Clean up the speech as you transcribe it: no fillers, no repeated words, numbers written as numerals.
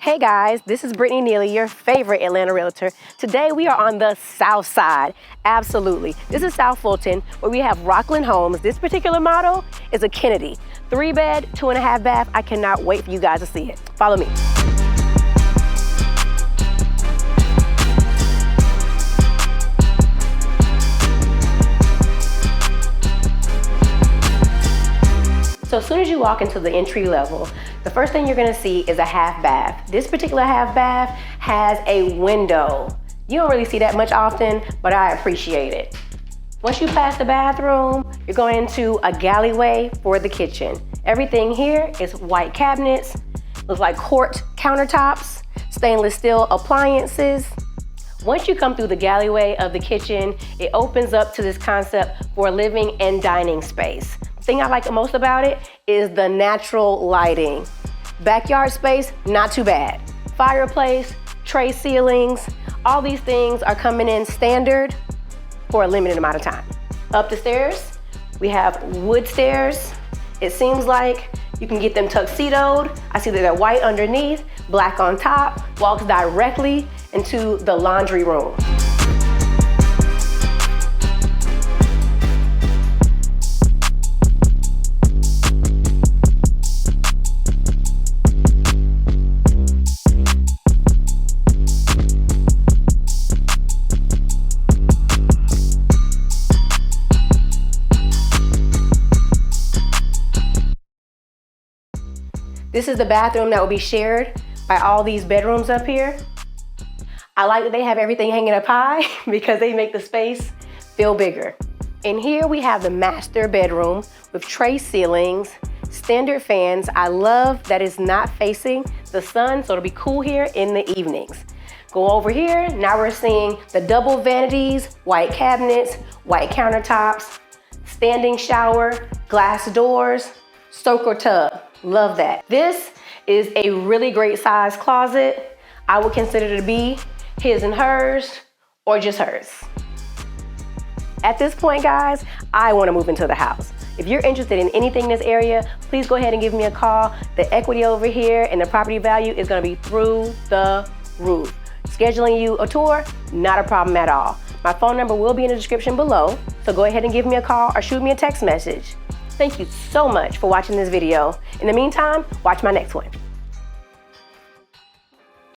Hey guys, this is Brittany Neely, your favorite Atlanta realtor. Today we are on the South Side. Absolutely. This is South Fulton, where we have Rockland Homes. This particular model is a Kennedy. 3-bed, 2.5 bath. I cannot wait for you guys to see it. Follow me. So as soon as you walk into the entry level, the first thing you're gonna see is a half bath. This particular half bath has a window. You don't really see that much often, but I appreciate it. Once you pass the bathroom, you're going into a galleyway for the kitchen. Everything here is white cabinets, looks like quartz countertops, stainless steel appliances. Once you come through the galleyway of the kitchen, it opens up to this concept for a living and dining space. The thing I like most about it is the natural lighting. Backyard space, not too bad. Fireplace, tray ceilings, all these things are coming in standard for a limited amount of time. Up the stairs, we have wood stairs. It seems like you can get them tuxedoed. I see that they're white underneath, black on top, walks directly into the laundry room. This is the bathroom that will be shared by all these bedrooms up here. I like that they have everything hanging up high because they make the space feel bigger. In here we have the master bedroom with tray ceilings, standard fans. I love that it's not facing the sun, so it'll be cool here in the evenings. Go over here, now we're seeing the double vanities, white cabinets, white countertops, standing shower, glass doors, soaker tub. Love that. This is a really great size closet. I would consider it to be his and hers, or just hers. At this point, guys, I want to move into the house. If you're interested in anything in this area, please go ahead and give me a call. The equity over here and the property value is going to be through the roof. Scheduling you a tour, not a problem at all. My phone number will be in the description below, so go ahead and give me a call or shoot me a text message. Thank you so much for watching this video. In the meantime, watch my next one.